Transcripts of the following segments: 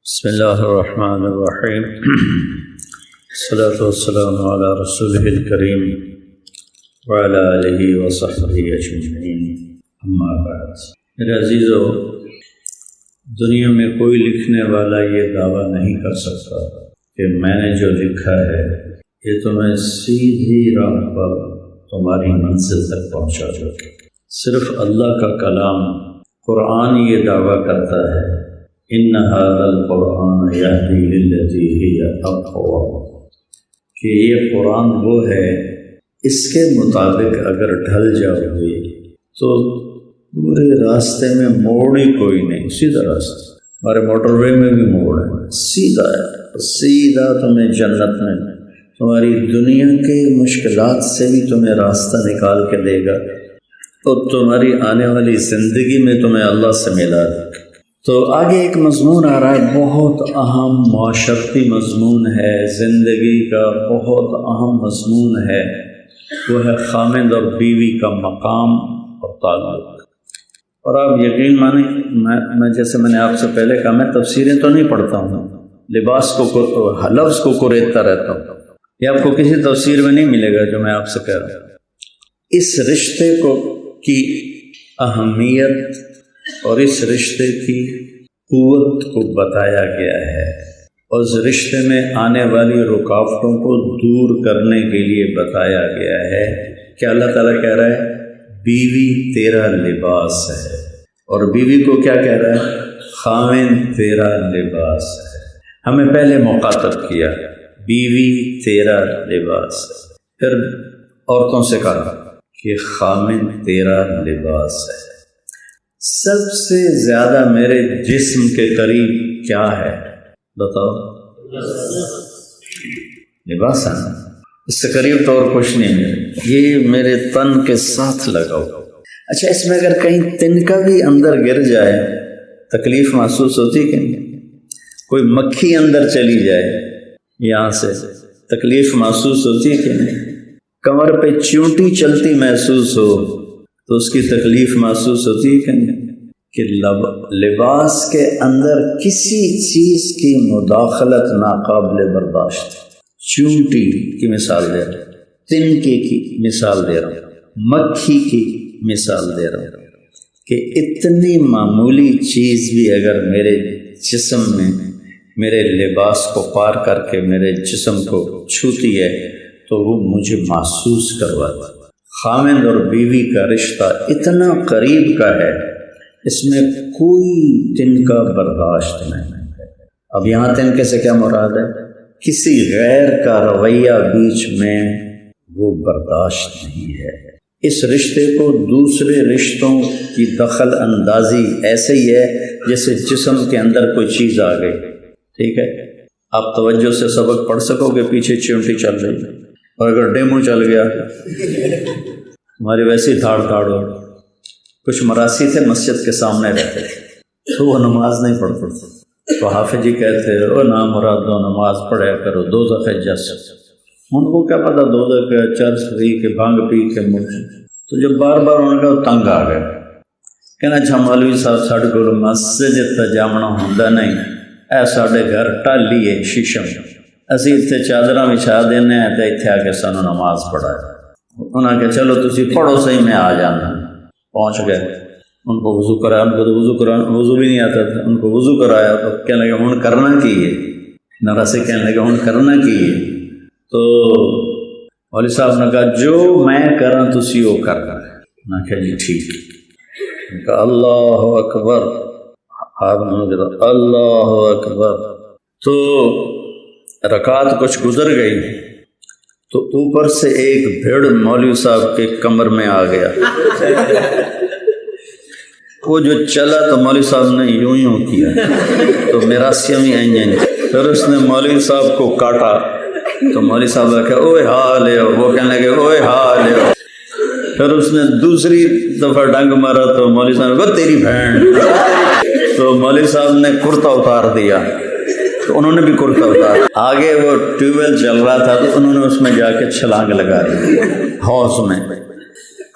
بسم اللہ الرحمن الرحیم الصلاۃ والسلام علی رسولہ الکریم وعلی آلہ وصحبہ اجمعین، اما بعد۔ میرے عزیزو، دنیا میں کوئی لکھنے والا یہ دعویٰ نہیں کر سکتا کہ میں نے جو لکھا ہے یہ تمہیں سیدھی راہ پر تمہاری منزل تک پہنچا دے۔ صرف اللہ کا کلام قرآن یہ دعویٰ کرتا ہے، ان ھذا القرآن یہدی للتی ہی اقوم، کہ یہ قرآن وہ ہے اس کے مطابق اگر ڈھل جاؤ گے تو پورے راستے میں موڑ ہی کوئی نہیں، سیدھا راستہ۔ ہمارے موٹر وے میں بھی موڑ ہے، سیدھا ہے، سیدھا تمہیں جنت میں، تمہاری دنیا کے مشکلات سے بھی تمہیں راستہ نکال کے دے گا اور تمہاری آنے والی زندگی میں تمہیں اللہ سے ملا دے گا۔ تو آگے ایک مضمون آ رہا ہے، بہت اہم معاشرتی مضمون ہے، زندگی کا بہت اہم مضمون ہے، وہ ہے خامند اور بیوی کا مقام اور تعلق۔ اور آپ یقین مانیں، میں جیسے میں نے آپ سے پہلے کہا، میں تفسیریں تو نہیں پڑھتا ہوں، لباس کو لفظ کو کوریدتا رہتا ہوں، یہ آپ کو کسی تفسیر میں نہیں ملے گا جو میں آپ سے کہہ رہا ہوں۔ اس رشتے کی اہمیت اور اس رشتے کی قوت کو بتایا گیا ہے، اور اس رشتے میں آنے والی رکاوٹوں کو دور کرنے کے لیے بتایا گیا ہے کہ اللہ تعالیٰ کہہ رہا ہے بیوی تیرا لباس ہے، اور بیوی کو کیا کہہ رہا ہے؟ خاوند تیرا لباس ہے۔ ہمیں پہلے مخاطب کیا بیوی تیرا لباس ہے، پھر عورتوں سے کہا کہ خاوند تیرا لباس ہے۔ سب سے زیادہ میرے جسم کے قریب کیا ہے بتاؤ؟ لباس ہے، اس سے قریب تو اور کچھ نہیں ہے، یہ میرے تن کے ساتھ لگاؤ۔ اچھا، اس میں اگر کہیں تنکا بھی اندر گر جائے تکلیف محسوس ہوتی کہ نہیں؟ کوئی مکھی اندر چلی جائے یہاں سے تکلیف محسوس ہوتی کہ نہیں؟ کمر پہ چیونٹی چلتی محسوس ہو تو اس کی تکلیف محسوس ہوتی ہے کہ نہیں؟ کہ لباس کے اندر کسی چیز کی مداخلت ناقابل برداشت۔ چیونٹی کی مثال دے رہا ہوں، تنکے کی مثال دے رہا ہوں، مکھی کی مثال دے رہا ہوں، کہ اتنی معمولی چیز بھی اگر میرے جسم میں میرے لباس کو پار کر کے میرے جسم کو چھوتی ہے تو وہ مجھے محسوس کرواتا۔ خاوند اور بیوی کا رشتہ اتنا قریب کا ہے، اس میں کوئی تنکا برداشت نہیں ہے۔ اب یہاں تنکے سے کیا مراد ہے؟ کسی غیر کا رویہ بیچ میں وہ برداشت نہیں ہے۔ اس رشتے کو دوسرے رشتوں کی دخل اندازی ایسے ہی ہے جیسے جسم کے اندر کوئی چیز آ گئی، ٹھیک ہے؟ آپ توجہ سے سبق پڑھ سکو گے، پیچھے چیونٹی چل رہی ہے، اور اگر ڈیمو چل گیا ہماری ویسی دھاڑ ہو۔ کچھ مراسی تھے مسجد کے سامنے رہتے تھے تو وہ نماز نہیں پڑھتے، تو حافظ جی کہتے او نام مرادو نماز پڑھا کرو، دوزخ جس۔ ان کو کیا پتا دوزخ کے چرس پی کے بھنگ پی کے مرچ، تو جب بار بار ان کا تنگ آ گیا، کہنا اچھا مولوی صاحب ساڈے کول مسجد تے جامنا ہوندا نہیں، اے ساڈے گھر ٹالی ہے شیشم، اسی اتنے چادراں بچھا دینے ہیں تے اتنے آ کے سانو نماز پڑھائے۔ انہوں نے کہا چلو تسی پڑھو صحیح، میں آ جانا۔ پہنچ گئے، ان کو وضو کرایا، ان کو تو وضو بھی نہیں آتا تھا، ان کو وضو کرایا تو کہنے لگے ہن کرنا کی ہے، نرا سے کہنے لگے ہن کرنا کی ہے، تو مولوی صاحب نے کہا جو میں کراں تسی وہ کرنا ہے۔ میں کہا جی ٹھیک ہے۔ کہا اللہ اکبر، اللہ اکبر، تو رکعت کچھ گزر گئی تو اوپر سے ایک بھیڑ مولوی صاحب کے کمر میں آ گیا۔ وہ جو چلا تو مولوی صاحب نے یوں کیا تو میراسیاں بھی آئیں، پھر اس نے مولوی صاحب کو کاٹا تو مولوی صاحب نے کہا اوے ہاں لے، وہ کہنے لگے اوے ہاں لے، پھر اس نے دوسری دفعہ ڈنگ مارا تو مولوی صاحب نے کہا تیری بہن، تو مولوی صاحب نے کرتا اتار دیا، تو انہوں نے بھی کرتا اتارا۔ آگے وہ ٹیوب ویل چل رہا تھا تو انہوں نے اس میں جا کے چھلانگ لگا دی، حوض میں،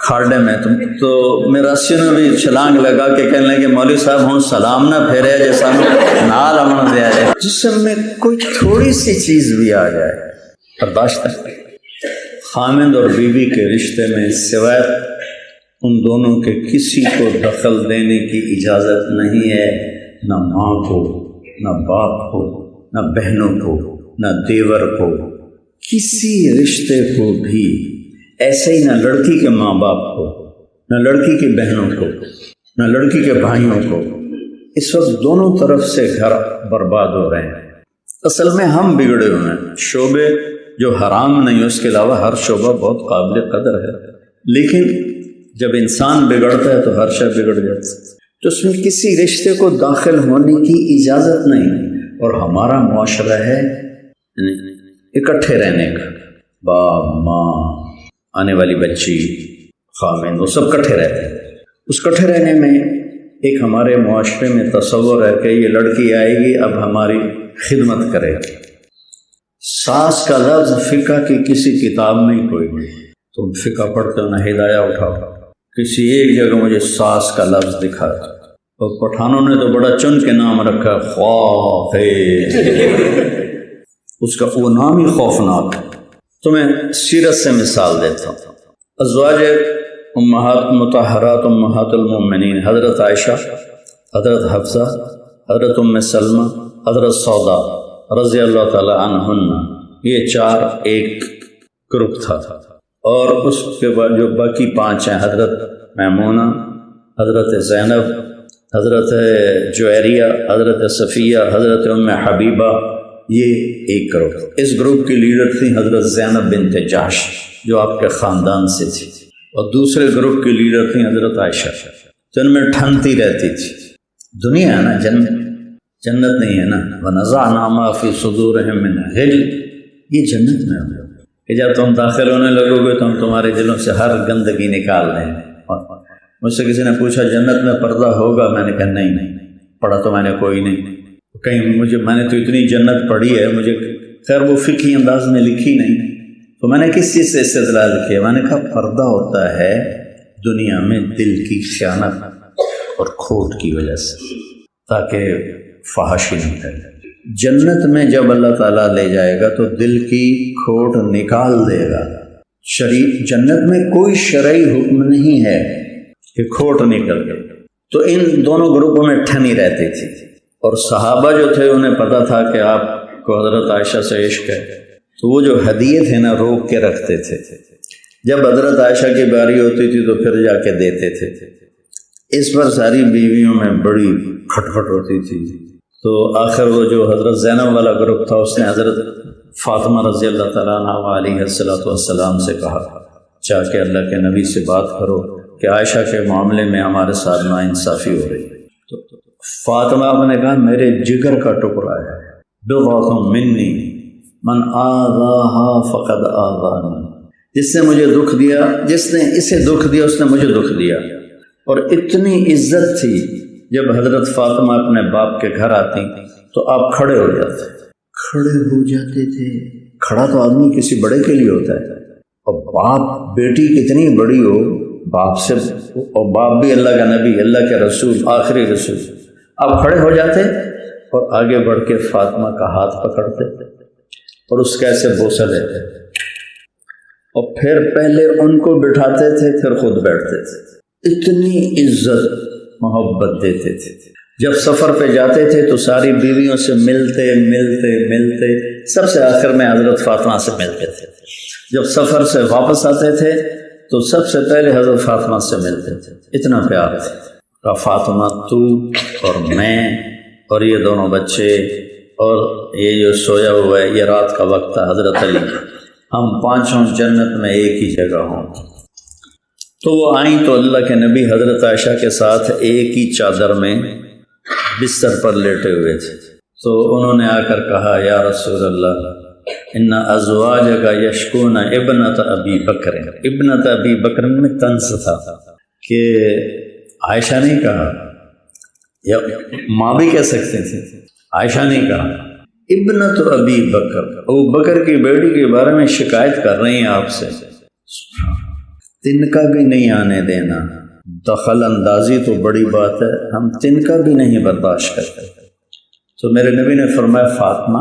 کھاڑے میں، تو میراسی نے بھی چھلانگ لگا کے کہنے لگے مولوی صاحب ہوں سلام نہ پھیرے جے سانو نال آمن دیا جائے۔ جسم میں کوئی تھوڑی سی چیز بھی آ جائے برداشت نہیں۔ خامند اور بیوی کے رشتے میں سوائے ان دونوں کے کسی کو دخل دینے کی اجازت نہیں ہے، نہ ماں کو، نہ باپ کو، نہ بہنوں کو، نہ دیور کو، کسی رشتے کو بھی۔ ایسے ہی نہ لڑکی کے ماں باپ کو، نہ لڑکی کی بہنوں کو، نہ لڑکی کے بھائیوں کو۔ اس وقت دونوں طرف سے گھر برباد ہو رہے ہیں۔ اصل میں ہم بگڑے ہوئے ہیں، شعبے جو حرام نہیں، اس کے علاوہ ہر شعبہ بہت قابل قدر ہے، لیکن جب انسان بگڑتا ہے تو ہر شے بگڑ جاتا ہے۔ تو اس میں کسی رشتے کو داخل ہونے کی اجازت نہیں، اور ہمارا معاشرہ ہے اکٹھے رہنے کا، باپ ماں، آنے والی بچی، خامند، وہ سب کٹھے رہتے ہیں۔ اس کٹھے رہنے میں ایک ہمارے معاشرے میں تصور ہے کہ یہ لڑکی آئے گی اب ہماری خدمت کرے گی۔ ساس کا لفظ فقہ کی کسی کتاب میں ہی کوئی نہیں، تم فقہ پڑھتے ہو نہ ہدایہ اٹھاؤ، کسی ایک جگہ مجھے ساس کا لفظ دکھا۔ اور پٹھانوں نے تو بڑا چن کے نام رکھا خواہ ہے، اس کا وہ نام ہی خوفناک ہے۔ تو میں سیرت سے مثال دیتا ہوں۔ ازواج امہات مطہرات امہات المومنین، حضرت عائشہ، حضرت حفصہ، حضرت ام سلمہ، حضرت سودا رضی اللہ تعالی عنہن، یہ چار ایک گروپ تھا۔ اور اس کے بعد جو باقی پانچ ہیں، حضرت میمونہ، حضرت زینب، حضرت جویریہ، حضرت صفیہ، حضرت ام حبیبہ، یہ ایک گروپ۔ اس گروپ کی لیڈر تھی حضرت زینب بنت جحش جو آپ کے خاندان سے تھی، اور دوسرے گروپ کی لیڈر تھی حضرت عائشہ، جن میں ٹھنتی رہتی تھی۔ دنیا ہے نا، جنت نہیں ہے نا۔ وَنَزَعْنَا مَا فِي صُدُورِهِم مِّنْ غِلٍّ، یہ جنت میں ہوگا کہ جب تم داخل ہونے لگو گے تو ہم تمہارے دلوں سے ہر گندگی نکال دیں گے۔ مجھ سے کسی نے پوچھا جنت میں پردہ ہوگا؟ میں نے کہا نہیں، پڑھا تو میں نے کوئی نہیں، کہیں میں نے تو اتنی جنت پڑھی ہے، مجھے خیر وہ فقہی انداز میں لکھی نہیں، تو میں نے کس چیز سے استدلال کیا؟ میں نے کہا پردہ ہوتا ہے دنیا میں دل کی خیانت اور کھوٹ کی وجہ سے، تاکہ فحاشی نہ پھیلے۔ جنت میں جب اللہ تعالیٰ لے جائے گا تو دل کی کھوٹ نکال دے گا۔ جنت میں کوئی شرعی حکم نہیں ہے کہ کھوٹ نکل گئے۔ تو ان دونوں گروپوں میں ٹھنی رہتی تھی، اور صحابہ جو تھے انہیں پتہ تھا کہ آپ کو حضرت عائشہ سے عشق ہے، تو وہ جو ہدیے تھے نا روک کے رکھتے تھے۔ جب حضرت عائشہ کی باری ہوتی تھی تو پھر جا کے دیتے تھے۔ اس پر ساری بیویوں میں بڑی کھٹپٹ ہوتی تھی۔ تو آخر وہ جو حضرت زینب والا گروپ تھا اس نے حضرت فاطمہ رضی اللہ تعالیٰ عنہ علیہ السلام سے کہا چاہ کے اللہ کے نبی سے بات کرو کہ عائشہ کے معاملے میں ہمارے ساتھ ناانصافی ہو رہی ہے۔ تو فاطمہ نے کہا میرے جگر کا ٹکڑا ہے، بضعۃ منی من آذاہا فقد آذانی، جس نے مجھے دکھ دیا، جس نے اسے دکھ دیا اس نے مجھے دکھ دیا۔ اور اتنی عزت تھی، جب حضرت فاطمہ اپنے باپ کے گھر آتی تو آپ کھڑے ہو جاتے تھے۔ کھڑا تو آدمی کسی بڑے کے لیے ہوتا ہے، اور باپ بیٹی کتنی بڑی ہو باپ سے، اور باپ بھی اللہ کا نبی، اللہ کے رسول، آخری رسول، آپ کھڑے ہو جاتے اور آگے بڑھ کے فاطمہ کا ہاتھ پکڑتے اور اس کا ایسے بوسہ لیتے، اور پھر پہلے ان کو بٹھاتے تھے پھر خود بیٹھتے تھے۔ اتنی عزت محبت دیتے تھے۔ جب سفر پہ جاتے تھے تو ساری بیویوں سے ملتے سب سے آخر میں حضرت فاطمہ سے ملتے تھے۔ جب سفر سے واپس آتے تھے تو سب سے پہلے حضرت فاطمہ سے ملتے تھے، اتنا پیار تھے۔ کہا فاطمہ تو اور میں اور یہ دونوں بچے اور یہ جو سویا ہوا ہے یہ رات کا وقت تھا، حضرت علی، ہم پانچوں جنت میں ایک ہی جگہ ہوں۔ تو وہ آئیں تو اللہ کے نبی حضرت عائشہ کے ساتھ ایک ہی چادر میں بستر پر لیٹے ہوئے تھے۔ تو انہوں نے آ کر کہا یا رسول اللہ ان ازواجک یشکون ابنت ابی بکر۔ ابنت ابی بکر میں طنز تھا کہ عائشہ نہیں کہا، یا ماں بھی کہہ سکتے تھے، عائشہ نہیں کہا، ابنت ابی بکر، ابو بکر کی بیٹی کے بارے میں شکایت کر رہی ہیں آپ سے۔ تنکا بھی نہیں آنے دینا، دخل اندازی تو بڑی بات ہے، ہم تنکا بھی نہیں برداشت کرتے۔ تو میرے نبی نے فرمایا فاطمہ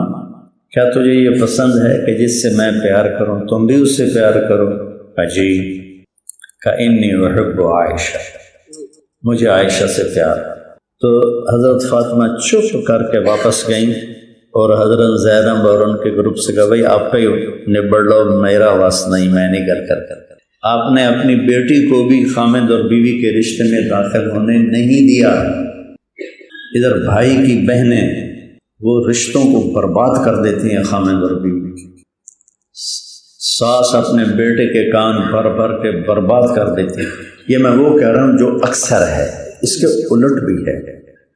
کیا تجھے یہ پسند ہے کہ جس سے میں پیار کروں تم بھی اس سے پیار کرو؟ جی۔ انی احب عائشہ، مجھے عائشہ سے پیار۔ تو حضرت فاطمہ چپ کر کے واپس گئیں اور حضرت زینب اور ان کے گروپ سے کہا بھائی آپ کا ہی نبڑ لو، میرا واس نہیں، میں نہیں گل کر۔ آپ نے اپنی بیٹی کو بھی خامد اور بیوی کے رشتے میں داخل ہونے نہیں دیا۔ ادھر بھائی کی بہنیں وہ رشتوں کو برباد کر دیتی ہیں خامد اور بیوی کی، ساس اپنے بیٹے کے کان بھر بھر کے برباد کر دیتی ہیں۔ یہ میں وہ کہہ رہا ہوں جو اکثر ہے، اس کے الٹ بھی ہے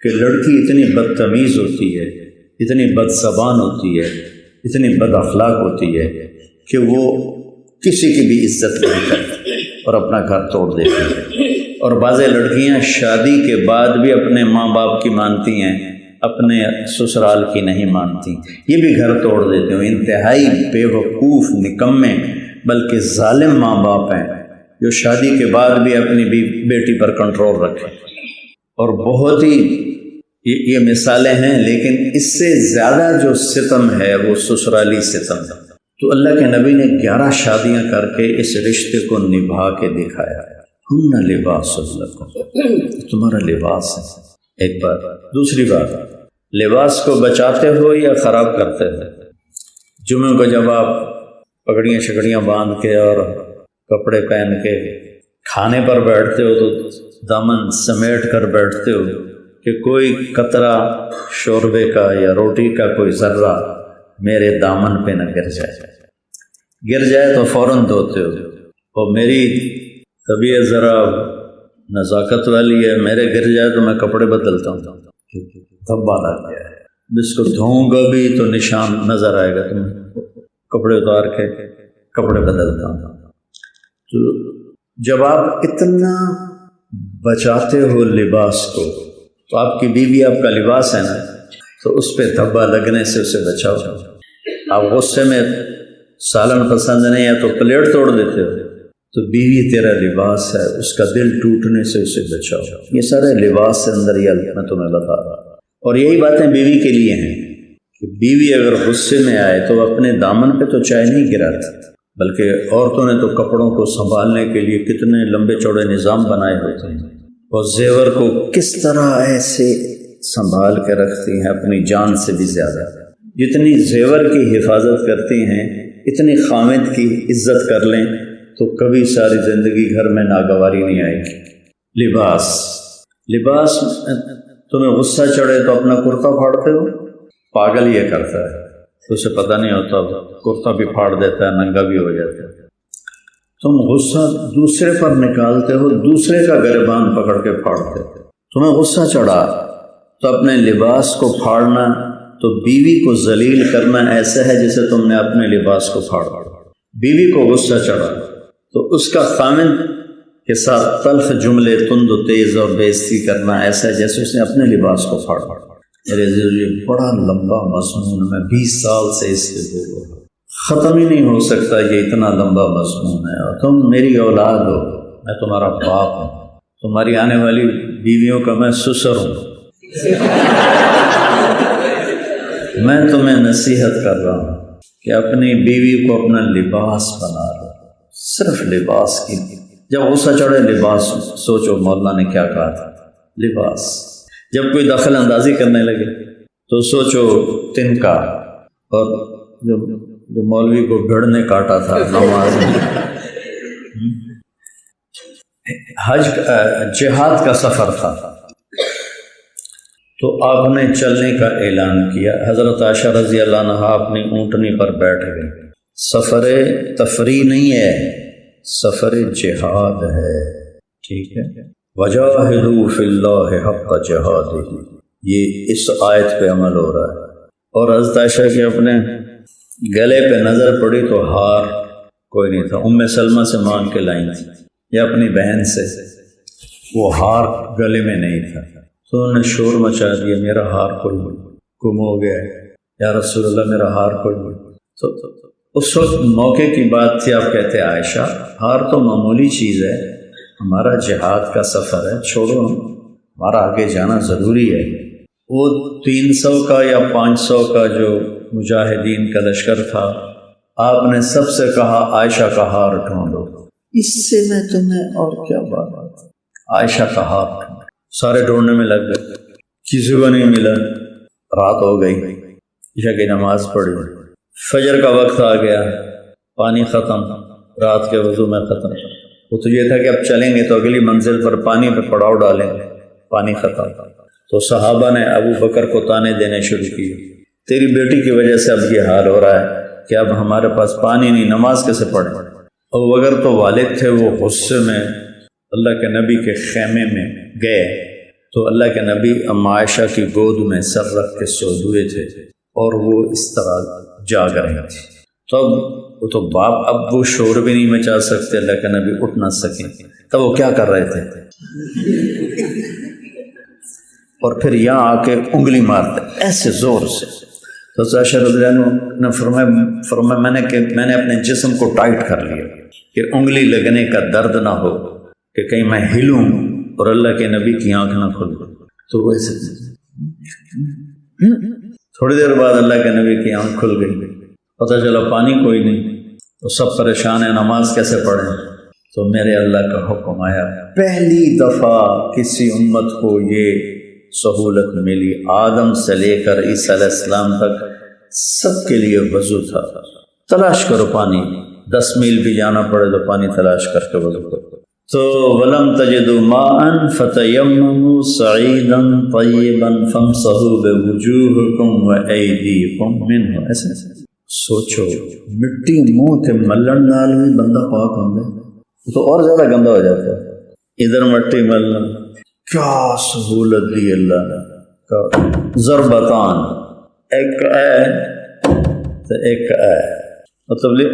کہ لڑکی اتنی بدتمیز ہوتی ہے، اتنی بد زبان ہوتی ہے، اتنی بد اخلاق ہوتی ہے کہ وہ کسی کی بھی عزت نہیں کرتی اور اپنا گھر توڑ دیتی ہے۔ اور بعض لڑکیاں شادی کے بعد بھی اپنے ماں باپ کی مانتی ہیں، اپنے سسرال کی نہیں مانتی، یہ بھی گھر توڑ دیتے ہیں۔ انتہائی بے وقوف، نکمے بلکہ ظالم ماں باپ ہیں جو شادی کے بعد بھی اپنی بیٹی پر کنٹرول رکھیں، اور بہت ہی یہ مثالیں ہیں، لیکن اس سے زیادہ جو ستم ہے وہ سسرالی ستم ہے۔ تو اللہ کے نبی نے 11 شادیاں کر کے اس رشتے کو نبھا کے دکھایا۔ ہم لباس لکم، تمہارا لباس ہے، ایک بات۔ دوسری بات، لباس کو بچاتے ہو یا خراب کرتے ہو؟ جمعہ کو جب آپ پگڑیاں شگڑیاں باندھ کے اور کپڑے پہن کے کھانے پر بیٹھتے ہو تو دامن سمیٹ کر بیٹھتے ہو کہ کوئی قطرہ شوربے کا یا روٹی کا کوئی ذرہ میرے دامن پہ نہ گر جائے تو فوراً دھوتے ہو۔ اور میری طبیعت ذرا نزاکت والی ہے، میرے گر جائے تو میں کپڑے بدلتا ہوں، دھبا لگ گیا ہے، جس کو دھوؤں گا بھی تو نشان نظر آئے گا، تو کپڑے اتار کے کپڑے بدلتا ہوں۔ تو جب آپ اتنا بچاتے ہو لباس کو تو آپ کی بیوی آپ کا لباس ہے نا، تو اس پہ دھبا لگنے سے اسے بچاؤ۔ آپ غصے میں سالن پسند نہیں ہے تو پلیٹ توڑ دیتے ہو، تو بیوی تیرا لباس ہے، اس کا دل ٹوٹنے سے اسے بچاؤ۔ یہ سارے لباس سے اندر یہ میں تمہیں بتا رہا ہوں، اور یہی باتیں بیوی کے لیے ہیں کہ بیوی اگر غصے میں آئے تو اپنے دامن پہ تو چائے نہیں گراتی، بلکہ عورتوں نے تو کپڑوں کو سنبھالنے کے لیے کتنے لمبے چوڑے نظام بنائے ہوتے ہیں، اور زیور کو کس طرح ایسے سنبھال کے رکھتی ہیں، اپنی جان سے بھی زیادہ۔ جتنی زیور کی حفاظت کرتی ہیں اتنی خامد کی عزت کر لیں تو کبھی ساری زندگی گھر میں ناگواری نہیں آئے گی۔ لباس تمہیں غصہ چڑھے تو اپنا کرتا پھاڑتے ہو، پاگل یہ کرتا ہے، اسے پتہ نہیں ہوتا، کرتا بھی پھاڑ دیتا ہے، ننگا بھی ہو جاتا ہے۔ تم غصہ دوسرے پر نکالتے ہو، دوسرے کا گریبان پکڑ کے پھاڑتے ہو۔ تمہیں غصہ چڑھا تو اپنے لباس کو پھاڑنا، تو بیوی کو ذلیل کرنا ایسا ہے جیسے تم نے اپنے لباس کو پھاڑا۔ بیوی کو غصہ چڑھا تو اس کا خامد کے ساتھ تلخ جملے، تند و تیز اور بے عزتی کرنا ایسا ہے جیسے اس نے اپنے لباس کو پھاڑا۔ میرے عزیزو، یہ بڑا لمبا مضمون، میں 20 سال سے اس کے بول رہا ہوں، ختم ہی نہیں ہو سکتا، یہ اتنا لمبا مضمون ہے۔ اور تم میری اولاد ہو، میں تمہارا باپ ہوں، تمہاری آنے والی بیویوں کا میں سسر ہوں۔ میں تمہیں نصیحت کر رہا ہوں کہ اپنی بیوی کو اپنا لباس بنا لو، صرف لباس کی۔ جب غصہ چڑھے لباس سوچو، مولانا نے کیا کہا تھا، لباس۔ جب کوئی دخل اندازی کرنے لگے تو سوچو تنکا، اور جو مولوی کو بھیڑ نے کاٹا تھا نماز میں۔ جہاد کا سفر تھا تو آپ نے چلنے کا اعلان کیا۔ حضرت عائشہ رضی اللہ عنہا اپنی اونٹنی پر بیٹھ گئی۔ سفر تفریح نہیں ہے، سفر جہاد ہے، ٹھیک ہے۔ وجاہدوا فی اللہ حق جہادہ، یہ اس آیت پہ عمل ہو رہا ہے۔ اور حضرت عائشہ کے اپنے گلے پہ نظر پڑی تو ہار کوئی نہیں تھا، ام سلمہ سے مانگ کے لائیں تھی یا اپنی بہن سے، وہ ہار گلے میں نہیں تھا۔ تو انہوں نے شور مچا دیا، میرا ہار کوئی گم ہو گیا ہے یا رسول اللہ، میرا ہار کوئی۔ تو اس وقت موقع کی بات تھی، آپ کہتے عائشہ ہار تو معمولی چیز ہے، ہمارا جہاد کا سفر ہے، چھوڑو، ہمارا آگے جانا ضروری ہے۔ وہ 300 کا یا 500 کا جو مجاہدین کا لشکر تھا، آپ نے سب سے کہا عائشہ کا ہار ڈھونڈو، اس سے میں تمہیں اور کیا بات، عائشہ کا ہار ڈھونڈو۔ سارے ڈھونڈنے میں لگ گئے، کسی کو نہیں ملا، رات ہو گئی، عشاء کی نماز پڑھی، فجر کا وقت آ گیا، پانی ختم، رات کے وضو میں ختم۔ وہ تو یہ تھا کہ اب چلیں گے تو اگلی منزل پر پانی پہ پڑاؤ ڈالیں گے، پانی ختم۔ تو صحابہ نے ابو بکر کو تانے دینے شروع کیے، تیری بیٹی کی وجہ سے اب یہ حال ہو رہا ہے کہ اب ہمارے پاس پانی نہیں، نماز کیسے پڑھیں؟ ابو بکر تو والد تھے، وہ غصے میں اللہ کے نبی کے خیمے میں گئے تو اللہ کے نبی ام عائشہ کی گود میں سر رکھ کے سو ہوئے تھے اور وہ اس طرح جاگ رہے تھے۔ تب وہ تو باپ اب وہ شور بھی نہیں مچا سکتے، اللہ کے نبی اٹھ نہ سکیں، تب وہ کیا کر رہے تھے؟ اور پھر یہاں آ کے انگلی مارتے ایسے زور سے۔ تو عائشہ رضی اللہ عنہ نے فرمایا میں نے اپنے جسم کو ٹائٹ کر لیا کہ انگلی لگنے کا درد نہ ہو کہ کہیں میں ہلوں اور اللہ کے نبی کی آنکھ نہ کھل۔ تو وہ ایسے تھوڑی دیر بعد اللہ کے نبی کی آنکھ کھل گئی، پتہ چلا پانی کوئی نہیں، تو سب پریشان ہیں، نماز کیسے پڑھیں؟ تو میرے اللہ کا حکم آیا، پہلی دفعہ کسی امت کو یہ سہولت ملی، آدم سے لے کر عیسیٰ علیہ السلام تک سب کے لیے وضو تھا۔ تلاش کرو پانی، 10 میل بھی جانا پڑے تو پانی تلاش کر کے وضو کرو۔ تو وَلَمْ تَجِدُوا مَاءً فَتَيَمَّمُوا صَعِيدًا طَيِّبًا فَامْسَحُوا بِوُجُوهِكُمْ وَأَيْدِيكُمْ مِنْهُ۔ ایسے سوچو، مٹی منہ کے ملن ڈال بھی بندہ پاک ہوں گے تو اور زیادہ گندا ہو جاتا ہے۔ ادھر مٹی ملنا، کیا سہولت دی اللہ نے۔ ضربتان، ایک ہے تو ایک ہے۔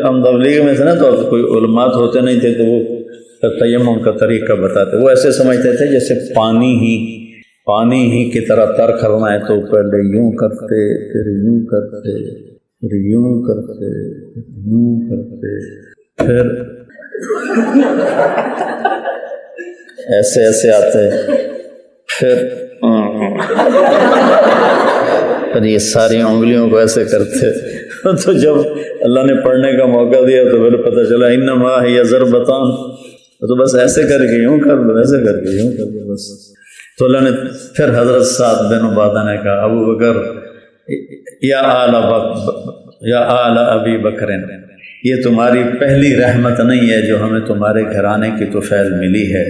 ہم تبلیغ میں تھے نا تو کوئی علماء ہوتے نہیں تھے تو وہ تیمم کا طریقہ بتاتے، وہ ایسے سمجھتے تھے جیسے پانی ہی کی طرح تر کرنا ہے، تو پہلے یوں کرتے، پھر یوں کرتے، پھر یوں کرتے، یوں کرتے، پھر ایسے ایسے آتے، پھر یہ ساری انگلیوں کو ایسے کرتے۔ تو جب اللہ نے پڑھنے کا موقع دیا تو پھر پتہ چلا انما ہی ضربتان، تو بس ایسے کر کے یوں کر دو، ایسے کر کے یوں کر دو بس۔ تو اللہ نے پھر حضرت سعد بن عبادہ نے کہا، ابو بکر یا آل ابی بکر، یہ تمہاری پہلی رحمت نہیں ہے جو ہمیں تمہارے گھرانے کی طفیل ملی ہے،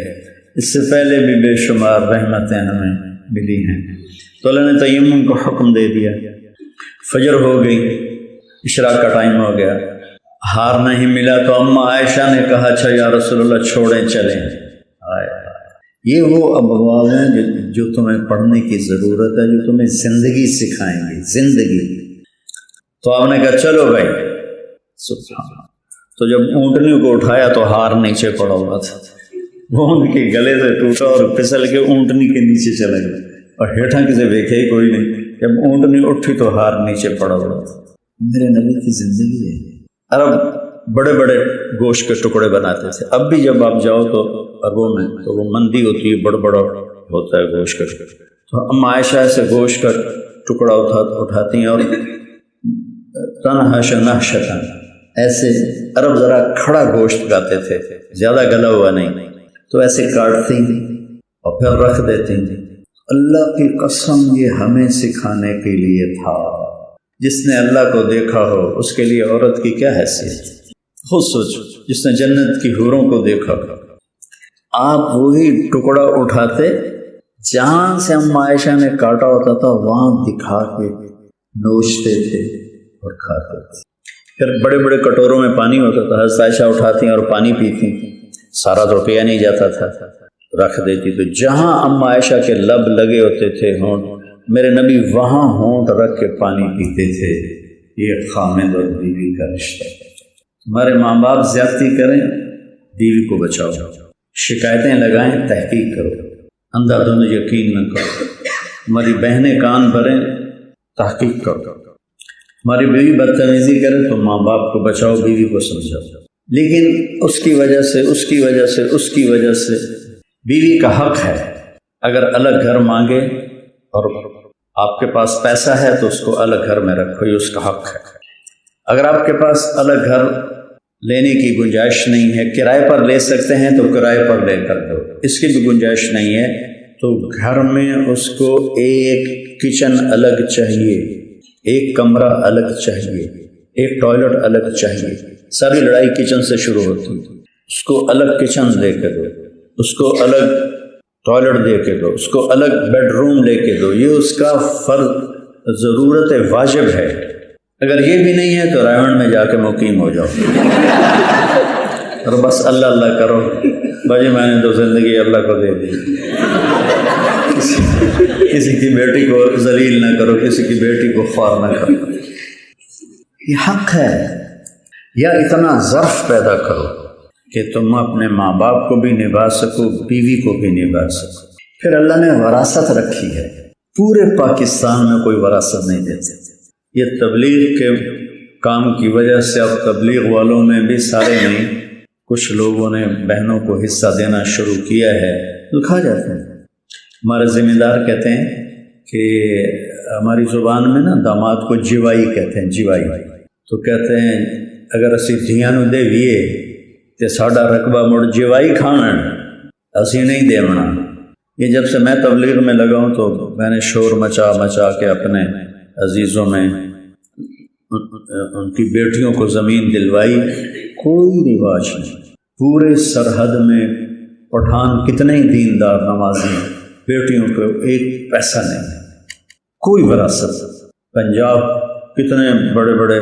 اس سے پہلے بھی بے شمار رحمتیں ہمیں ملی ہیں۔ تو اللہ نے تیمم کو حکم دے دیا۔ فجر ہو گئی، اشراق کا ٹائم ہو گیا، ہار نہیں ملا تو اماں عائشہ نے کہا اچھا یا رسول اللہ چھوڑیں چلیں۔ یہ وہ ابواب ہیں جو تمہیں پڑھنے کی ضرورت ہے، جو تمہیں زندگی سکھائیں گی، زندگی۔ تو آپ نے کہا چلو بھائی، سبحان۔ تو جب اونٹنی کو اٹھایا تو ہار نیچے پڑا ہوا تھا، وہ ان کے گلے سے ٹوٹا اور پھسل کے اونٹنی کے نیچے چلا گیا، اور ہیٹھا کسی دیکھے ہی کوئی نہیں۔ جب اونٹنی اٹھی تو ہار نیچے پڑا ہوا تھا۔ میرے نبی کی زندگی ہے۔ عرب بڑے بڑے گوشت کے ٹکڑے بناتے تھے، اب بھی جب آپ جاؤ تو عربوں میں تو وہ مندی ہوتی ہے، بڑا بڑا ہوتا ہے گوشت کا، تو ام عائشہ سے گوشت کا ٹکڑا اٹھاتی ہیں اور تنہا شنہشتاً، ایسے عرب ذرا کھڑا گوشت کھاتے تھے، زیادہ گلا ہوا نہیں، تو ایسے کاٹتی اور پھر رکھ دیتی۔ اللہ کی قسم یہ ہمیں سکھانے کے لیے تھا، جس نے اللہ کو دیکھا ہو اس کے لیے عورت کی کیا حیثیت، خود سوچو۔ جس نے جنت کی حوروں کو دیکھا، آپ وہی ٹکڑا اٹھاتے جہاں سے ام عائشہ نے کاٹا ہوتا تھا وہاں دکھا کے نوچتے تھے اور کھاتے تھے۔ پھر بڑے بڑے کٹوروں میں پانی ہوتا تھا، حضرت عائشہ اٹھاتی اور پانی پیتی، سارا تو پیا نہیں جاتا تھا، رکھ دیتی۔ تو جہاں ام عائشہ کے لب لگے ہوتے تھے ہونٹ، میرے نبی وہاں ہونٹ رکھ کے پانی پیتے تھے۔ یہ خامد اور بیوی کا رشتہ۔ ہمارے ماں باپ زیادتی کریں، بیوی کو بچاؤ، شکایتیں لگائیں، تحقیق کرو، اندھا دھند یقین نہ کرو۔ ہماری بہنیں کان بھریں، تحقیق کرو۔ ہماری بیوی بدتمیزی کرے تو ماں باپ کو بچاؤ، بیوی کو سمجھاؤ۔ لیکن اس کی وجہ سے بیوی کا حق ہے، اگر الگ گھر مانگے اور آپ کے پاس پیسہ ہے تو اس کو الگ گھر میں رکھو، یہ اس کا حق ہے۔ اگر آپ کے پاس الگ گھر لینے کی گنجائش نہیں ہے، کرائے پر لے سکتے ہیں تو کرائے پر لے کر دو، اس کی بھی گنجائش نہیں ہے تو گھر میں اس کو ایک کچن الگ چاہیے، ایک کمرہ الگ چاہیے، ایک ٹوائلٹ الگ چاہیے۔ ساری لڑائی کچن سے شروع ہوتی ہے۔ اس کو الگ کچن دے کے دو، اس کو الگ ٹوائلٹ دے کے دو، اس کو الگ بیڈ روم لے کے دو، یہ اس کا فرض ضرورت واجب ہے۔ اگر یہ بھی نہیں ہے تو رائمنڈ میں جا کے مقیم ہو جاؤ اور بس اللہ اللہ کرو، بھائی میں نے تو زندگی اللہ کو دے دی۔ کسی کی بیٹی کو ذلیل نہ کرو، کسی کی بیٹی کو خوار نہ کرو، یہ حق ہے۔ یا اتنا ظرف پیدا کرو کہ تم اپنے ماں باپ کو بھی نبھا سکو، بیوی کو بھی نبھا سکو۔ پھر اللہ نے وراثت رکھی ہے، پورے پاکستان میں کوئی وراثت نہیں دیتے۔ یہ تبلیغ کے کام کی وجہ سے اب تبلیغ والوں میں بھی سارے نہیں، کچھ لوگوں نے بہنوں کو حصہ دینا شروع کیا ہے، تو کھا جاتے ہیں۔ ہمارے ذمہ دار کہتے ہیں کہ ہماری زبان میں نا داماد کو جیوائی کہتے ہیں، جیوائی، تو کہتے ہیں اگر اسی دھیاں نو دے ویے تے ساڈا رقبہ مڑ جیوائی کھانا اسی نہیں دیونا۔ یہ جب سے میں تبلیغ میں لگا ہوں تو میں نے شور مچا مچا کے اپنے عزیزوں میں ان کی بیٹیوں کو زمین دلوائی، کوئی رواج نہیں۔ پورے سرحد میں پٹھان کتنے ہی دیندار نمازی، بیٹیوں کو ایک پیسہ نہیں، کوئی وراثت۔ پنجاب کتنے بڑے بڑے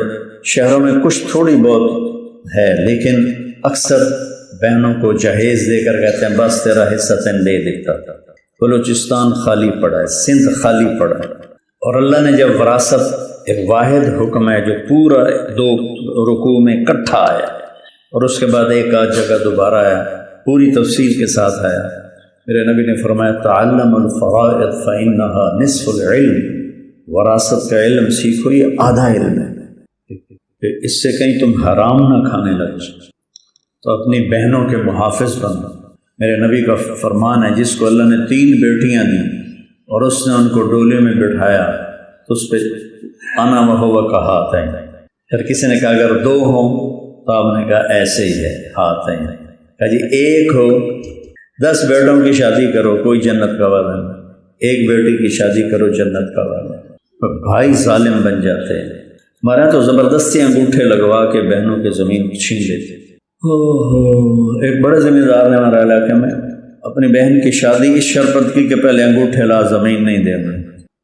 شہروں میں کچھ تھوڑی بہت ہے، لیکن اکثر بہنوں کو جہیز دے کر کہتے ہیں بس تیرا حصہ تین دے دیتا۔ بلوچستان خالی پڑا ہے، سندھ خالی پڑا ہے، اور اللہ نے جب وراثت ایک واحد حکم ہے جو پورا 2 رکوع میں اکٹھا آیا اور اس کے بعد ایک آدھ جگہ دوبارہ آیا، پوری تفصیل کے ساتھ آیا۔ میرے نبی نے فرمایا تعلم الفرائض فإنها نصف العلم، وراثت کا علم سیکھو، یہ آدھا علم ہے۔ کہ اس سے کہیں تم حرام نہ کھانے لگ جاؤ، تو اپنی بہنوں کے محافظ بنو۔ میرے نبی کا فرمان ہے جس کو اللہ نے 3 بیٹیاں دیں اور اس نے ان کو ڈولے میں بٹھایا تو اس پہ انا وہو کا ہاتھ ہے۔ پھر کسی نے کہا اگر 2 ہوں تو آپ نے کہا ایسے ہی ہے، ہاتھ ہے۔ کہا جی 1 ہو، 10 بیٹوں کی شادی کرو، کوئی جنت کا وعدہ نہیں، 1 بیٹی کی شادی کرو، جنت کا وعدہ۔ بھائی ظالم بن جاتے ہیں۔ ہمارے یہاں تو زبردستی انگوٹھے لگوا کے بہنوں کی زمین چھین لیتے۔ ایک بڑے ذمہ دار نے ہمارے علاقے میں اپنی بہن کی شادی اس شرط کی کہ پہلے انگوٹھے لا، زمین نہیں دینا،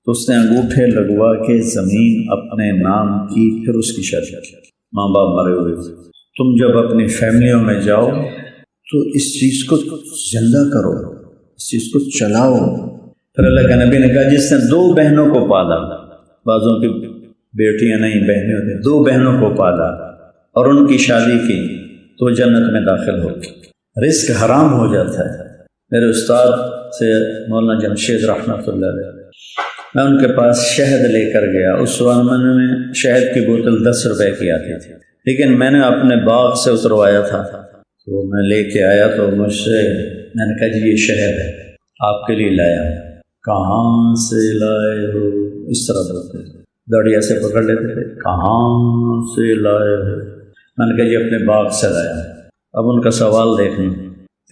تو اس نے انگوٹھے لگوا کے زمین اپنے نام کی، پھر اس کی شادی کی۔ ماں باپ مرے ہوئے تھے۔ تم جب اپنی فیملیوں میں جاؤ تو اس چیز کو زندہ کرو، اس چیز کو چلاؤ۔ پھر اللہ کے نبی نے کہا جس نے 2 بہنوں کو پالا، بعضوں کی بیٹیاں نہیں بہنیں ہوتی، 2 بہنوں کو پالا اور ان کی شادی کی تو جنت میں داخل ہوگی۔ رزق حرام ہو جاتا ہے۔ میرے استاد سے مولانا جمشید رحمۃ اللہ علیہ، میں ان کے پاس شہد لے کر گیا۔ اس زمانے میں شہد کی بوتل 10 روپے کی آتی تھی، لیکن میں نے اپنے باغ سے اتروایا تھا تو میں لے کے آیا تو مجھ سے میں نے کہا جی یہ شہد ہے، آپ کے لیے لایا۔ کہاں سے لائے ہو؟ اس طرح بولتے تھے، داڑھی ایسے پکڑ لیتے تھے، کہاں سے لائے ہو؟ میں نے کہا جی اپنے باغ سے لایا۔ اب ان کا سوال دیکھیں،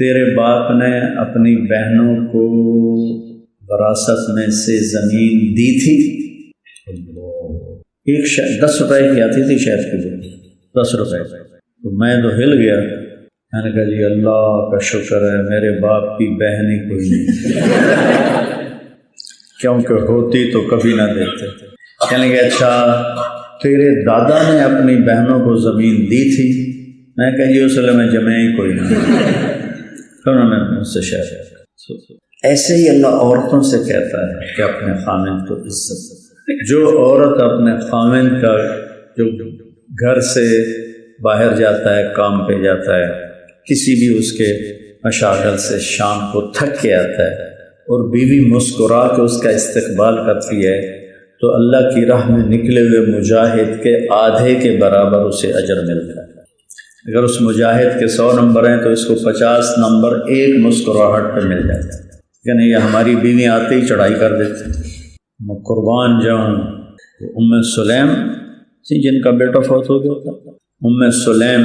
تیرے باپ نے اپنی بہنوں کو وراثت میں سے زمین دی تھی؟ ایک 10 روپے کی آتی تھی شہد کی بوتل، 10 روپے۔ تو میں تو ہل گیا، میں نے کہا جی اللہ کا شکر ہے میرے باپ کی بہن ہی کوئی نہیں، کیونکہ ہوتی تو کبھی نہ دیتے۔ کہنے کہ اچھا تیرے دادا نے اپنی بہنوں کو زمین دی تھی؟ میں کہا جی اس میں جمع ہی کوئی نہیں، پھر انہوں نے مجھ سے شہر۔ ایسے ہی اللہ عورتوں سے کہتا ہے کہ اپنے خامند کو عزت۔ جو عورت اپنے خامند کا، جو گھر سے باہر جاتا ہے، کام پہ جاتا ہے، کسی بھی اس کے مشاغل سے شام کو تھک کے آتا ہے اور بیوی مسکرا کے اس کا استقبال کرتی ہے تو اللہ کی راہ میں نکلے ہوئے مجاہد کے آدھے کے برابر اسے اجر ملتا ہے۔ اگر اس مجاہد کے 100 نمبر ہیں تو اس کو 50 نمبر ایک مسکراہٹ پہ مل جاتا ہے۔ یعنی یہ ہماری بیوی آتے ہی چڑھائی کر دیتے ہیں، میں قربان جاؤں۔ ام سلیم جن کا بیٹا فوت ہو گیا تھا، ام سلیم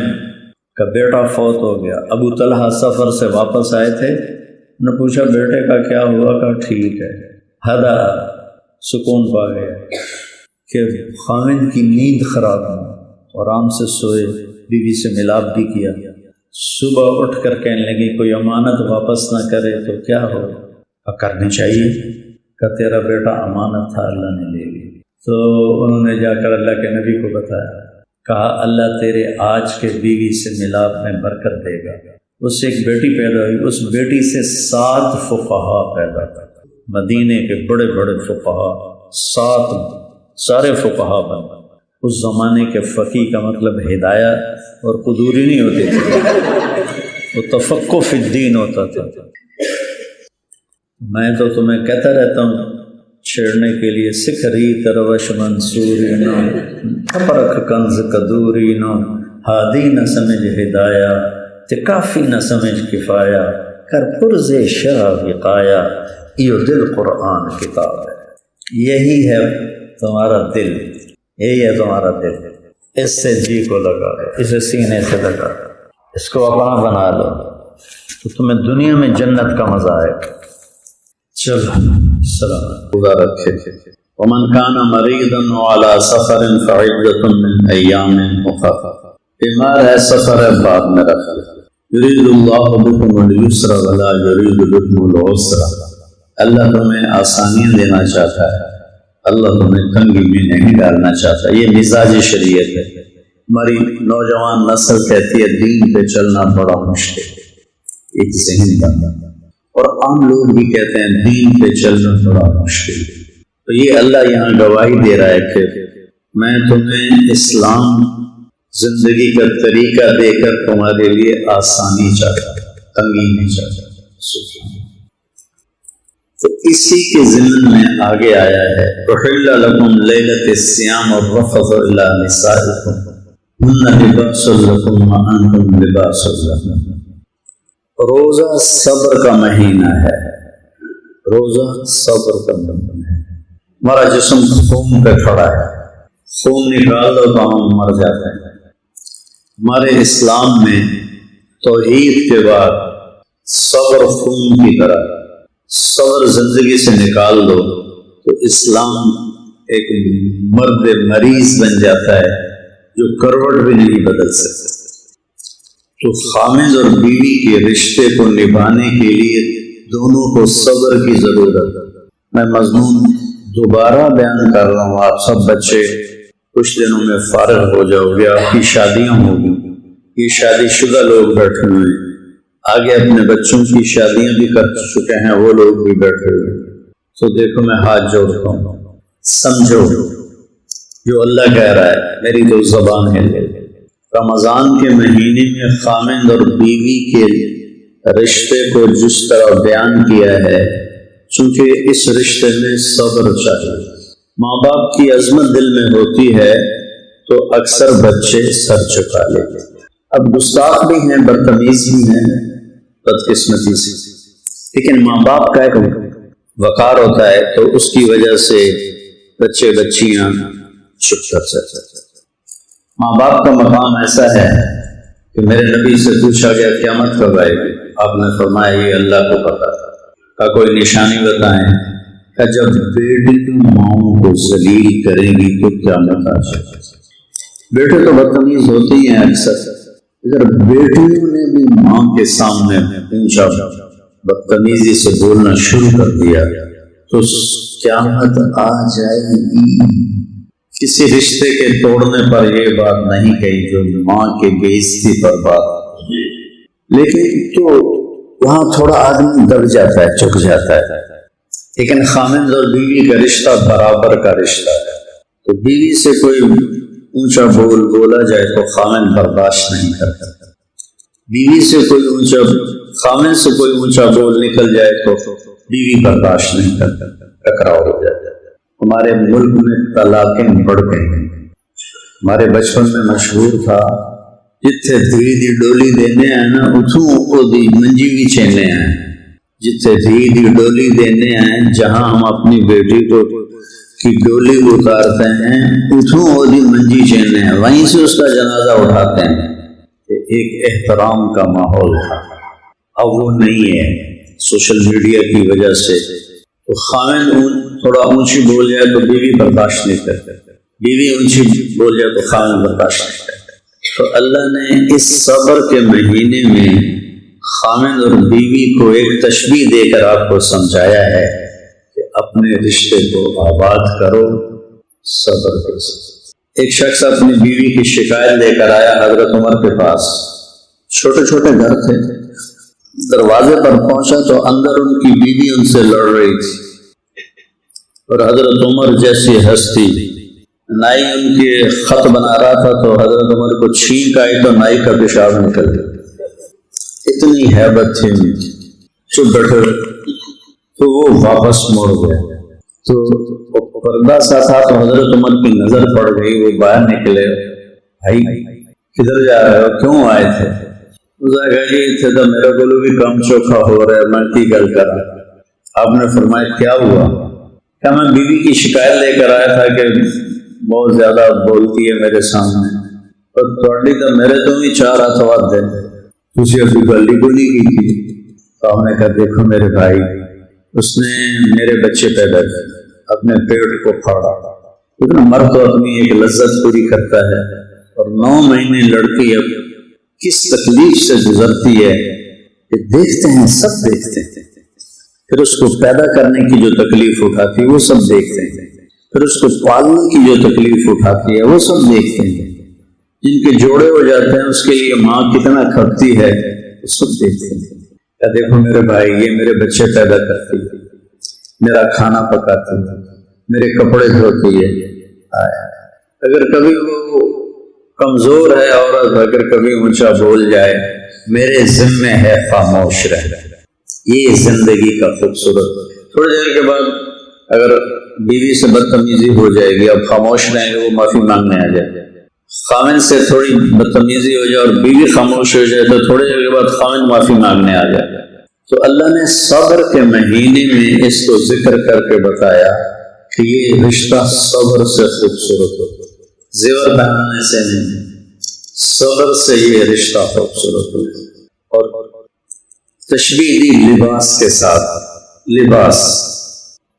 کا بیٹا فوت ہو گیا۔ ابو طلحہ سفر سے واپس آئے تھے، انہوں نے پوچھا بیٹے کا کیا ہوا؟ کہا ٹھیک ہے۔ ہدا سکون پا گیا کہ خامن کی نیند خراب ہو، آرام سے سوئے، بیوی سے ملاپ بھی کیا۔ صبح اٹھ کر کہنے لگی کوئی امانت واپس نہ کرے تو کیا ہو؟ کرنی چاہیے کہ تیرا بیٹا امانت تھا، اللہ نے لے لی۔ تو انہوں نے جا کر اللہ کے نبی کو بتایا، کہا اللہ تیرے آج کے بیوی سے ملاپ میں برکت دے گا۔ اس سے ایک بیٹی پیدا ہوئی، اس بیٹی سے 7 فقہا پیدا ہوئے، مدینے کے بڑے بڑے فقہا، 7 سارے فقہا بن گئے۔ اس زمانے کے فقیہ کا مطلب ہدایت اور قدوری نہیں ہوتی تھی، وہ تفقہ فی الدین ہوتا تھا۔ میں تو تمہیں کہتا رہتا ہوں چھیڑنے کے لیے، سکھری تروش منصوری نو، پرکھ کنز قدوری نو، ہادی نہ سمجھ ہدایہ تے کافی نہ سمجھ کفایہ، کر پرز شرع وقایا، یہ دل قرآن کتاب ہے۔ یہی ہے تمہارا دل، یہی ہے تمہارا دل، اس سے جی کو لگا لو، اسے سینے سے لگا لو، اس کو اپنا بنا لو تو تمہیں دنیا میں جنت کا مزہ آئے گا۔ چلو السلام خدا رکھے۔ ومن کان مریضا وعلی سفر فعدۃ من ایام اخر، بیمار ہے سفر ہے بعد میں رکھ لے۔ یرید اللہ بکم اليسر ولا یرید بکم العسر، اللہ تمہیں آسانیاں دینا چاہتا ہے، اللہ تمہیں تنگی میں نہیں ڈالنا چاہتا۔ یہ مزاج شریعت ہے۔ ہماری نوجوان نسل کہتی ہے دین پہ چلنا بڑا مشکل ہے، ایک ذہن بننا، اور عام لوگ بھی کہتے ہیں دین پہ چلنا بڑا مشکل ہے۔ تو یہ اللہ یہاں گواہی دے رہا ہے کہ میں تمہیں اسلام زندگی کا طریقہ دے کر تمہارے لیے آسانی چاہتا، تنگی نہیں چاہتا۔ تو اسی کے ضمن میں آگے آیا ہے احل لکم لیلۃ الصیام الرفث الی نسائکم ہن لباس لکم وانتم لباس لہن۔ روزہ صبر کا مہینہ ہے، روزہ صبر کا مہینہ ہے۔ ہمارا جسم خون پہ کھڑا ہے، خون نکال دو تو ہم مر جاتے ہیں۔ ہمارے اسلام میں توحید کے بعد صبر خون کی طرح، صبر زندگی سے نکال دو تو اسلام ایک مرد مریض بن جاتا ہے جو کروٹ بھی نہیں بدل سکتا۔ تو خامد اور بیوی کے رشتے کو نبھانے کے لیے دونوں کو صبر کی ضرورت ہے۔ میں مضمون دوبارہ بیان کر رہا ہوں، آپ سب بچے کچھ دنوں میں فارغ ہو جاؤ گے، آپ کی شادیاں ہوگی، یہ شادی شدہ لوگ بیٹھے ہوئے ہیں، آگے اپنے بچوں کی شادیاں بھی کر چکے ہیں وہ لوگ بھی بیٹھے ہوئے ہیں۔ تو دیکھو میں ہاتھ جوڑتا ہوں، سمجھو جو اللہ کہہ رہا ہے، میری تو زبان ہے۔ رمضان کے مہینے میں خامند اور بیوی کے رشتے کو جس طرح بیان کیا ہے، چونکہ اس رشتے میں صبر چاہیے۔ ماں باپ کی عظمت دل میں ہوتی ہے تو اکثر بچے سر چکا لیتے، اب گستاخ بھی ہیں، بدتمیز بھی ہیں، بدقسمتی سے، لیکن ماں باپ کا ایک وقار ہوتا ہے تو اس کی وجہ سے بچے بچیاں چپ کر جاتے ہیں۔ ماں باپ کا مقام ایسا ہے کہ میرے نبی سے پوچھا گیا قیامت کب آئے گی؟ آپ نے فرمایا یہ اللہ کو پتا تھا۔ کا کوئی نشانی بتائیں؟ کہ جب بیٹی ماؤں کو ذلیل کریں گی تو قیامت آ جائے گی۔ بیٹے تو بدتمیز ہوتے ہی ہیں اکثر، اگر بیٹیوں نے بھی ماں کے سامنے اونچا بدتمیزی سے بولنا شروع کر دیا تو قیامت آ جائے گی۔ کسی رشتے کے توڑنے پر یہ بات نہیں کہی جو ماں کے بےعزتی پر بات، لیکن تو وہاں تھوڑا آدمی دب جاتا ہے، چک جاتا ہے۔ لیکن خامند اور بیوی کا رشتہ برابر کا رشتہ ہے، تو بیوی سے کوئی اونچا بول بولا جائے تو خامند برداشت نہیں کرتا، بیوی سے کوئی اونچا، خامند سے کوئی اونچا بول نکل جائے تو بیوی برداشت نہیں کرتا، ٹکراؤ ہو جاتا ہے۔ ہمارے ملک میں طلاقیں بڑھ گئی ہیں۔ ہمارے بچپن میں مشہور تھا جتھے دھی دی ڈولی دینے ہیں نا اتھوں او دی منجی بھی چینے ہیں، جتھے دھی دی ڈولی دینے ہیں، جہاں ہم اپنی بیٹی کو کی ڈولی اتارتے ہیں، اتھوں اولی منجی چیننے ہیں، وہیں سے اس کا جنازہ اٹھاتے ہیں. ایک احترام کا ماحول تھا، اب وہ نہیں ہے. سوشل میڈیا کی وجہ سے تو خاوند تھوڑا اونچی بول جائے تو بیوی برداشت نہیں کرتے، بیوی اونچی بول جائے تو خاوند برداشت نہیں کرتے. تو اللہ نے اس صبر کے مہینے میں خاوند اور بیوی کو ایک تشبیہ دے کر آپ کو سمجھایا ہے کہ اپنے رشتے کو آباد کرو صبر کے ساتھ. ایک شخص اپنی بیوی کی شکایت لے کر آیا حضرت عمر کے پاس. چھوٹے چھوٹے گھر تھے، دروازے پر پہنچا تو اندر ان کی بیوی ان سے لڑ رہی تھی، اور حضرت عمر جیسی ہستی، نائی ان کے خط بنا رہا تھا تو حضرت عمر کو چھینک آئی تو نائی کا پیشاب نکل گیا. اتنی ہیبت تھی ان کی. چپ بیٹھے تو وہ واپس مڑ گیا. تو پردہ سا تھا تو حضرت عمر کی نظر پڑ گئی، وہ باہر نکلے. بھائی کدھر جا رہے ہو، کیوں آئے تھے؟ تھے تو میرے کو بھی کم چوکھا ہو رہا ہے، میں کی گل کرا. آپ نے فرمایا کیا ہوا؟ کیا میں بیوی کی شکایت لے کر آیا تھا کہ بہت زیادہ بولتی ہے میرے سامنے، اور تھوڑی تو میرے تو بھی 4 ہاتھ دے تھی ابھی گلی کو نہیں کی تھی. تو ہم نے کہا دیکھو میرے بھائی، اس نے میرے بچے پیدا کیے، اپنے پیٹ کو پھاڑا. لیکن مرد تو اپنی ایک لذت پوری کرتا ہے، اور 9 مہینے لڑکی اب کس تکلیف سے گزرتی ہے کہ دیکھتے ہیں، سب دیکھتے ہیں. پھر اس کو پیدا کرنے کی جو تکلیف اٹھاتی ہے وہ سب دیکھتے ہیں، پھر اس کو پالنے کی جو تکلیف اٹھاتی ہے وہ سب دیکھتے ہیں. جن کے جوڑے ہو جاتے ہیں اس کے لیے ماں کتنا کھپتی ہے وہ سب دیکھتے ہیں. کیا دیکھو میرے بھائی، یہ میرے بچے پیدا کرتی ہے، میرا کھانا پکاتی ہے، میرے کپڑے دھوتی ہے. اگر کبھی وہ کمزور ہے عورت، اگر کبھی اونچا بول جائے، میرے ذمے ہے خاموش رہنا. یہ زندگی کا خوبصورت. تھوڑی دیر کے بعد اگر بیوی سے بدتمیزی ہو جائے گی، اب خاموش رہیں گے، وہ معافی مانگنے آ جائے. خاوند سے تھوڑی بدتمیزی ہو جائے اور بیوی خاموش ہو جائے تو تھوڑی دیر کے بعد خاوند معافی مانگنے آ جائے. تو اللہ نے صبر کے مہینے میں اس کو ذکر کر کے بتایا کہ یہ رشتہ صبر سے خوبصورت ہو، زیور پہنانے سے نہیں، صبر سے یہ رشتہ خوبصورت ہو. اور تشبیہ دی لباس کے ساتھ. لباس،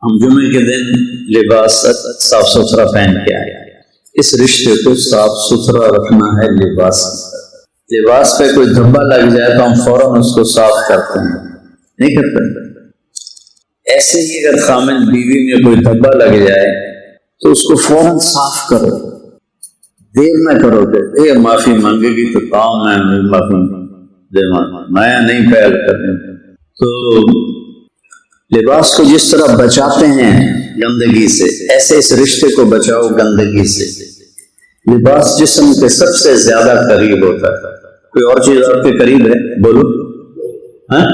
ہم جمعے کے دن لباس صاف ستھرا پہن کے آئے. اس رشتے کو صاف ستھرا رکھنا ہے. لباس پہ کوئی دھبا لگ جائے تو ہم فوراً اس کو صاف کرتے ہیں، نہیں کرتے. ایسے ہی اگر خامن بیوی میں کوئی دھبا لگ جائے تو اس کو فوراً صاف کرو، دیر نہ کرو کہ یہ معافی مانگے گی تو کام ہے معافی دے، نیا نہیں پہل کرنے. تو لباس کو جس طرح بچاتے ہیں گندگی سے، ایسے اس رشتے کو بچاؤ گندگی سے. لباس جسم کے سب سے زیادہ قریب ہوتا ہے. کوئی اور چیز آپ کے قریب ہے؟ بولو. ہاں،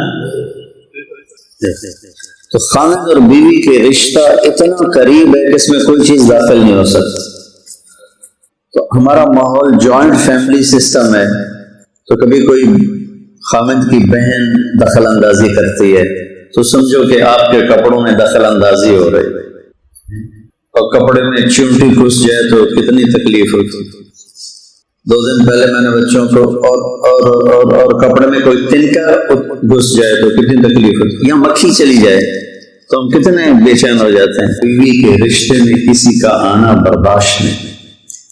تو خاوند اور بیوی کے رشتہ اتنا قریب ہے کہ اس میں کوئی چیز داخل نہیں ہو سکتی. تو ہمارا ماحول جوائنٹ فیملی سسٹم ہے، تو کبھی کوئی خاوند کی بہن دخل اندازی کرتی ہے تو سمجھو کہ آپ کے کپڑوں میں دخل اندازی ہو رہی ہے، اور کپڑے میں چمٹی گھس جائے تو کتنی تکلیف ہوتی. 2 دن پہلے میں نے بچوں کو اور کپڑے میں کوئی تنکا گھس جائے تو کتنی تکلیف ہوتی، یا مکھی چلی جائے تو ہم کتنے بے چین ہو جاتے ہیں. بیوی کے رشتے میں کسی کا آنا برداشت نہیں.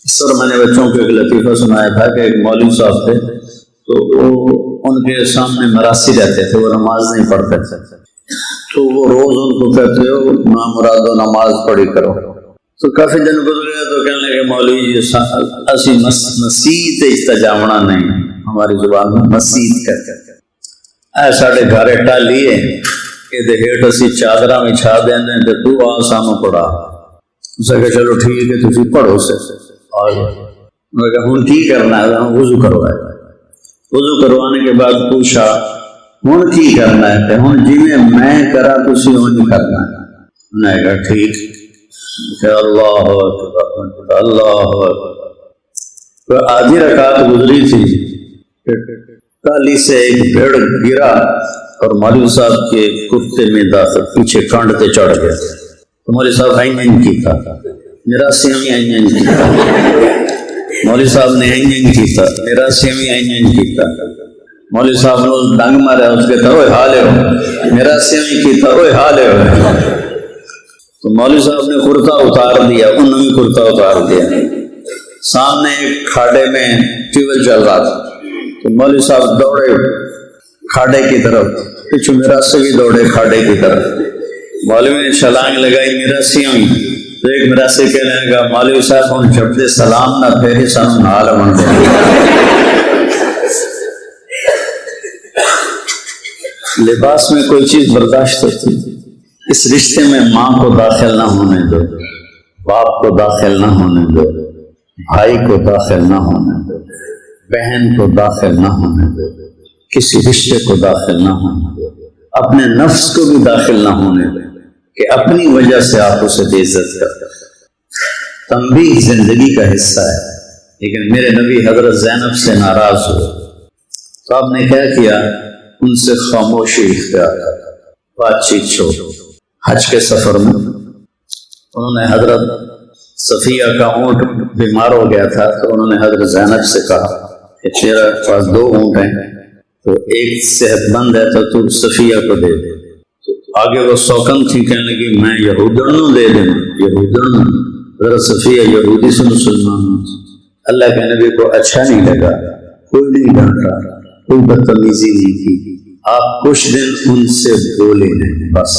اس طرح میں نے بچوں کو ایک لطیفہ سنایا تھا کہ ایک مولوی صاحب تھے، تو وہ ان کے سامنے مراسی رہتے تھے، وہ نماز نہیں پڑھتے تھے. تو وہ روز ان کو کہتے ہو نا مرادو نماز پڑھی کرو. تو کافی دن گزر گئے تو کہنے لگے مولوی جی اسی مسیت استجامنا نہیں، ہماری زبان میں مسیت کہتے ہیں. ساڑھے گھر ٹالیے کہ ہیٹ اسی چادرہ میں چھا دیں دیں کہ تو آ سانو پڑھا. اسے کہ چلو ٹھیک ہے تھی پڑھو سے. اور ہوں کی کرنا ہے؟ وضو کروائے. وضو کروانے کے بعد پوچھا ہوں کی کرنا ہے؟ کہ ہوں جی میں کرا تسی ہوں نہیں کرنا ہے. میں کہا ٹھیک. کہ اللہ اکبر اللہ اکبر. تو آدھی رکعت گزری تھی، ٹالی سے ایک پیڑ گرا اور مولوی صاحب کے کرتے میں داخل پیچھے کانڈ تے چڑھ گیا. تو مولوی صاحب این کیتا میرا سیوی این کیتا مولوی صاحب نے این کیتا میرا سیوی این کیتا مولوی صاحب نے ڈنگ مارا اس کے اوئے حالے ہو میرا سیوی کیتا اوئے حالے ہو تو مولوی صاحب نے کرتا اتار دیا انہوں نے کرتا اتار دیا سامنے ایک کھاڑے میں ٹیوب ویل چل رہا تھا تو مولوی صاحب دوڑے کھاڑے کی طرف پیچھے میرا سے بھی دوڑے کھاڑے کی طرف مولوی نے چھلانگ لگائی میرا سی ہوئی تو ایک میرا سے کہنے لگا مولوی صاحب ہم جب دے سلام نہ پھیری سانو نال بن دے لباس میں کوئی چیز برداشت ہوتی اس رشتے میں ماں کو داخل نہ ہونے دو باپ کو داخل نہ ہونے دو بھائی کو داخل نہ ہونے دو بہن کو داخل نہ ہونے دو کسی رشتے کو داخل نہ ہونے دو اپنے نفس کو بھی داخل نہ ہونے دو کہ اپنی وجہ سے آپ اسے بے عزت کرتے تنبیہ زندگی کا حصہ ہے لیکن میرے نبی حضرت زینب سے ناراض ہو تو آپ نے کیا کیا ان سے خاموشی اختیار بات چیت چھوڑ حج کے سفر میں انہوں نے حضرت صفیہ کا اونٹ بیمار ہو گیا تھا تو انہوں نے حضرت زینب سے کہا کہ تیرے پاس 2 اونٹ ہیں تو ایک صحت مند ہے تو تو صفیہ کو دے دے تو آگے وہ سوکن تھی کہنے لگی میں یہودن دے دوں یہودن حضرت صفیہ یہودی سے مسلمان اللہ کے نبی کو اچھا نہیں لگا کوئی نہیں ڈانٹا کوئی بدتمیزی نہیں کی آپ کچھ دن ان سے بولے نہیں بس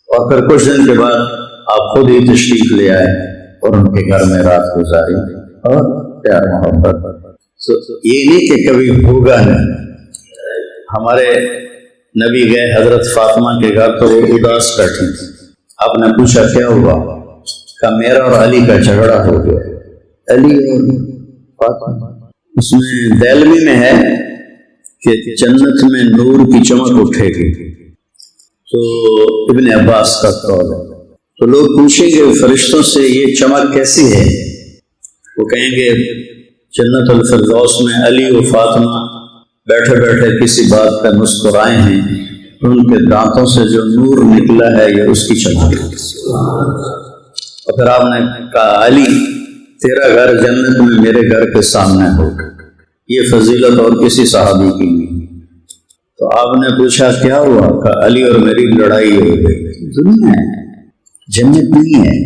اور پھر کچھ دن کے بعد آپ خود ہی تشریف لے آئے اور ان کے گھر میں رات گزاری اور پیار محبت یہ نہیں کہ کبھی ہوگا نہیں ہمارے نبی گئے حضرت فاطمہ کے گھر تو وہ اداس بیٹھی تھی آپ نے پوچھا کیا ہوا کہ میرا اور علی کا جھگڑا ہو گیا علی اور فاطمہ اس میں دہلوی میں ہے کہ جنت میں نور کی چمک اٹھے گی تو ابن عباس کا قول ہے تو لوگ پوچھیں گے فرشتوں سے یہ چمک کیسی ہے وہ کہیں گے جنت الفردوس میں علی و فاطمہ بیٹھے بیٹھے کسی بات پہ مسکرائے ہیں ان کے دانتوں سے جو نور نکلا ہے یہ اس کی چمک ہے اور پھر آپ نے کہا علی تیرا گھر جنت میں میرے گھر کے سامنے ہوگا یہ فضیلت اور کسی صحابی کی نہیں تو آپ نے پوچھا کیا ہوا کہ علی اور میری لڑائی ہو گئی دنیا ہے جنت نہیں ہے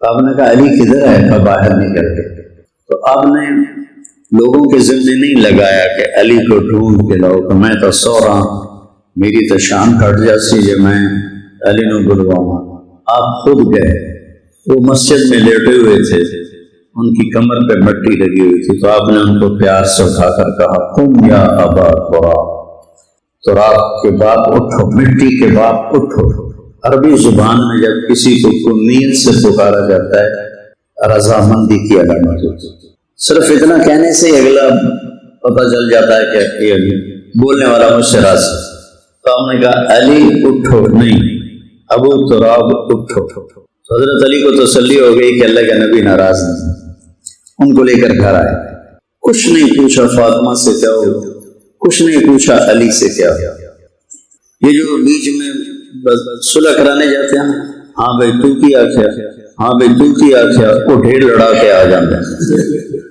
تو آپ نے کہا علی کدھر ہے کہ باہر نکل گئے تو آپ نے لوگوں کے ذمے نہیں لگایا کہ علی کو ڈھونڈ کے لاؤ کہ میں تو سو رہا میری تو شان کٹ جاتی جو میں علی نو بلواؤں آپ خود گئے وہ مسجد میں لیٹے ہوئے تھے ان کی کمر پہ مٹی لگی ہوئی تھی تو آپ نے ان کو پیار سے اٹھا کر کہا قم یا ابا تراب تراب کے باپ اٹھو مٹی کے باپ اٹھو عربی زبان میں جب کسی کو نیت سے پکارا جاتا ہے رضامندی کی علامت ہوتی ہے صرف اتنا کہنے سے اگلا پتہ چل جاتا ہے کہ یہ بولنے والا مجھ سے راضی تو ہم نے کہا علی اٹھو نہیں ابو تراب اٹھو حضرت علی کو تسلی ہو گئی کہ اللہ کے نبی ناراض نہیں ان کو لے کر گھر آئے کچھ نہیں پوچھا فاطمہ سے کیا ہو کچھ نہیں پوچھا علی سے کیا ہو یہ جو بیچ میں صلح کرانے جاتے ہیں ہاں بھائی تو کیا کیا ہاں بھائی تو کیا کیا وہ ڈھیر لڑا کے آ جاتے ہیں